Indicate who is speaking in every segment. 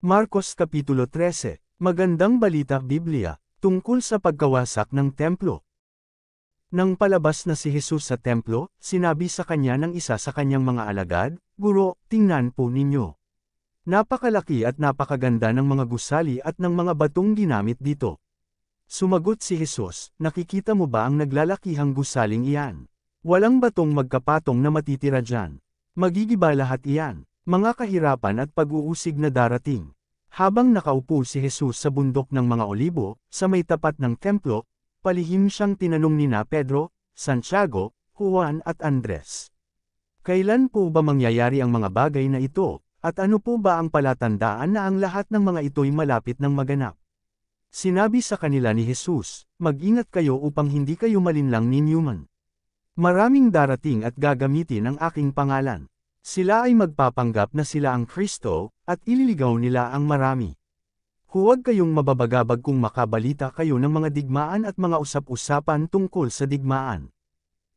Speaker 1: Marcos Kapitulo 13, Magandang Balita Biblia, tungkol sa pagkawasak ng templo. Nang palabas na si Jesus sa templo, sinabi sa kanya ng isa sa kanyang mga alagad, "Guro, tingnan po ninyo. Napakalaki at napakaganda ng mga gusali at ng mga batong ginamit dito." Sumagot si Jesus, "Nakikita mo ba ang naglalakihang gusaling iyan? Walang batong magkapatong na matitira dyan. Magigiba lahat iyan. Mga kahirapan at pag-uusig na darating." Habang nakaupo si Jesus sa bundok ng mga olibo, sa may tapat ng templo, palihim siyang tinanong nina Pedro, Santiago, Juan at Andres. "Kailan po ba mangyayari ang mga bagay na ito, at ano po ba ang palatandaan na ang lahat ng mga ito'y malapit ng maganap?" Sinabi sa kanila ni Jesus, "Mag-ingat kayo upang hindi kayo malinlang ninyo man. Maraming darating at gagamitin ang aking pangalan. Sila ay magpapanggap na sila ang Kristo, at ililigaw nila ang marami. Huwag kayong mababagabag kung makabalita kayo ng mga digmaan at mga usap-usapan tungkol sa digmaan.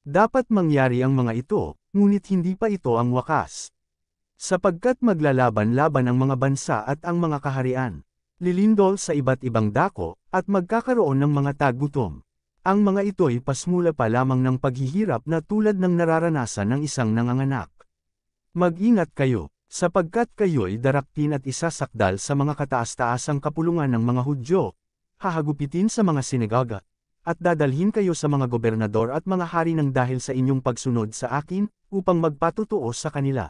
Speaker 1: Dapat mangyari ang mga ito, ngunit hindi pa ito ang wakas. Sapagkat maglalaban-laban ang mga bansa at ang mga kaharian. Lilindol sa iba't ibang dako, at magkakaroon ng mga tagutom. Ang mga ito'y pasmula pa lamang ng paghihirap na tulad ng nararanasan ng isang nanganganak. Mag-ingat kayo, sapagkat kayo'y daraktin at isasakdal sa mga kataas-taasang kapulungan ng mga Hudyo, hahagupitin sa mga sinagoga, at dadalhin kayo sa mga gobernador at mga hari ng dahil sa inyong pagsunod sa akin, upang magpatutuo sa kanila.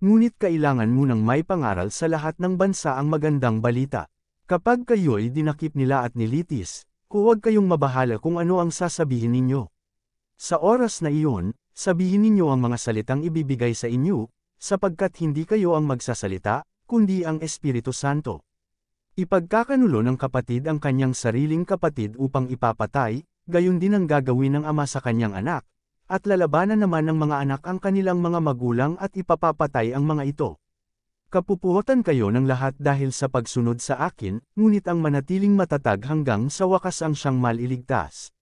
Speaker 1: Ngunit kailangan munang may pangaral sa lahat ng bansa ang magandang balita. Kapag kayo'y dinakip nila at nilitis, huwag kayong mabahala kung ano ang sasabihin ninyo. Sa oras na iyon, sabihin ninyo ang mga salitang ibibigay sa inyo, sapagkat hindi kayo ang magsasalita, kundi ang Espiritu Santo. Ipagkakanulo ng kapatid ang kanyang sariling kapatid upang ipapatay, gayon din ang gagawin ng ama sa kanyang anak, at lalabanan naman ng mga anak ang kanilang mga magulang at ipapapatay ang mga ito. Kapupuotan kayo ng lahat dahil sa pagsunod sa akin, ngunit ang manatiling matatag hanggang sa wakas ang siyang maliligtas.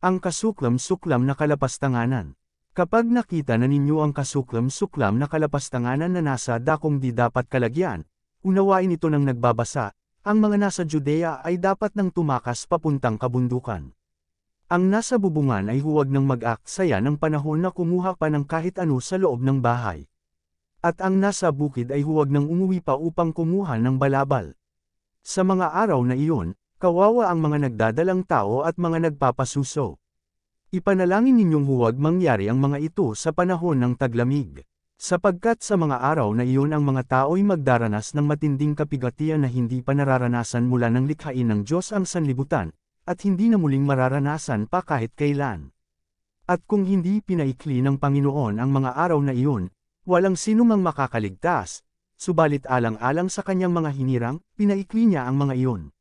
Speaker 1: Ang kasuklam-suklam na kalapastanganan. Kapag nakita na ninyo ang kasuklam-suklam na kalapastanganan na nasa dakong di dapat kalagyan, unawain ito ng nagbabasa, ang mga nasa Judea ay dapat nang tumakas papuntang kabundukan. Ang nasa bubungan ay huwag nang mag-aksaya ng panahon na kumuha pa ng kahit ano sa loob ng bahay. At ang nasa bukid ay huwag nang umuwi pa upang kumuha ng balabal. Sa mga araw na iyon, kawawa ang mga nagdadalang tao at mga nagpapasuso. Ipanalangin ninyong huwag mangyari ang mga ito sa panahon ng taglamig. Sapagkat sa mga araw na iyon ang mga tao'y magdaranas ng matinding kapigatian na hindi pa nararanasan mula ng likhain ng Diyos ang sanlibutan, at hindi na muling mararanasan pa kahit kailan. At kung hindi pinaikli ng Panginoon ang mga araw na iyon, walang sinumang makakaligtas, subalit alang-alang sa kanyang mga hinirang, pinaikli niya ang mga iyon.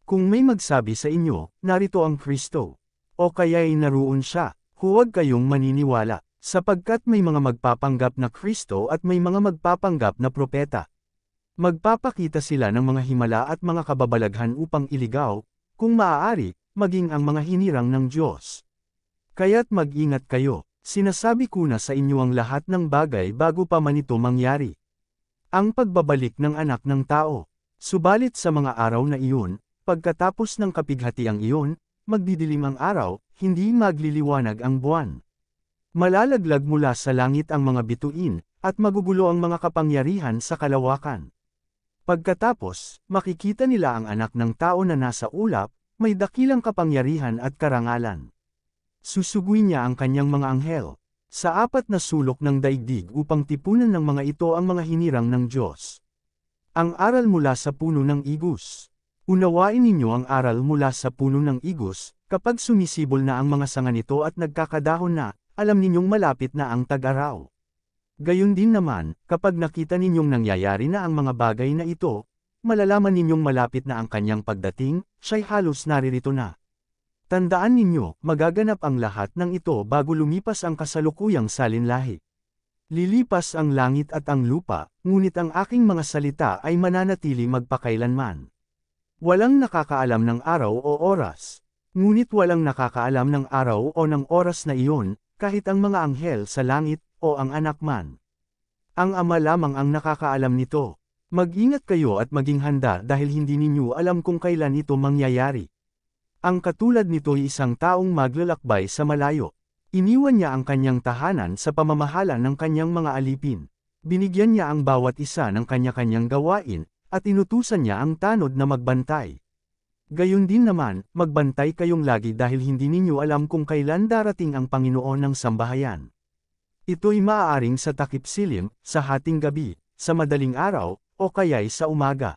Speaker 1: Kung may magsabi sa inyo, narito ang Kristo, o kaya'y naroon siya, huwag kayong maniniwala, sapagkat may mga magpapanggap na Kristo at may mga magpapanggap na propeta. Magpapakita sila ng mga himala at mga kababalaghan upang iligaw, kung maaari, maging ang mga hinirang ng Diyos. Kaya't mag-ingat kayo, sinasabi ko na sa inyo ang lahat ng bagay bago pa man ito mangyari. Ang pagbabalik ng anak ng tao. Subalit sa mga araw na iyon, pagkatapos ng kapighatiang iyon, magdidilim ang araw, hindi magliliwanag ang buwan. Malalaglag mula sa langit ang mga bituin, at magugulo ang mga kapangyarihan sa kalawakan. Pagkatapos, makikita nila ang anak ng tao na nasa ulap, may dakilang kapangyarihan at karangalan. Susuguin niya ang kanyang mga anghel sa apat na sulok ng daigdig upang tipunan ng mga ito ang mga hinirang ng Diyos. Ang aral mula sa puno ng igus. Unawain ninyo ang aral mula sa puno ng igus, kapag sumisibol na ang mga sanga nito at nagkakadahon na, alam ninyong malapit na ang tag-araw. Gayon din naman, kapag nakita ninyong nangyayari na ang mga bagay na ito, malalaman ninyong malapit na ang kanyang pagdating, siya'y halos naririto na. Tandaan ninyo, magaganap ang lahat ng ito bago lumipas ang kasalukuyang salinlahi. Lilipas ang langit at ang lupa, ngunit ang aking mga salita ay mananatili magpakailanman. Walang nakakaalam ng araw o oras. Ngunit walang nakakaalam ng araw o ng oras na iyon, kahit ang mga anghel sa langit, o ang anak man. Ang Ama lamang ang nakakaalam nito. Mag-ingat kayo at maging handa dahil hindi ninyo alam kung kailan ito mangyayari. Ang katulad nito ay isang taong maglalakbay sa malayo. Iniwan niya ang kanyang tahanan sa pamamahala ng kanyang mga alipin. Binigyan niya ang bawat isa ng kanya-kanyang gawain, at inutusan niya ang tanod na magbantay. Gayon din naman, magbantay kayong lagi dahil hindi ninyo alam kung kailan darating ang Panginoon ng sambahayan. Ito'y maaaring sa takip silim, sa hating gabi, sa madaling araw, o kaya'y sa umaga.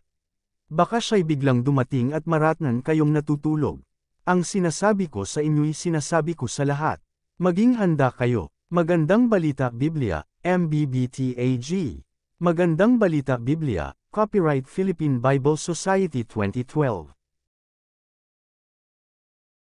Speaker 1: Baka siya'y biglang dumating at maratnan kayong natutulog. Ang sinasabi ko sa inyo'y sinasabi ko sa lahat. Maging handa kayo. Magandang Balita Biblia, MBBTAG. Magandang Balita Biblia, Copyright Philippine Bible Society 2012.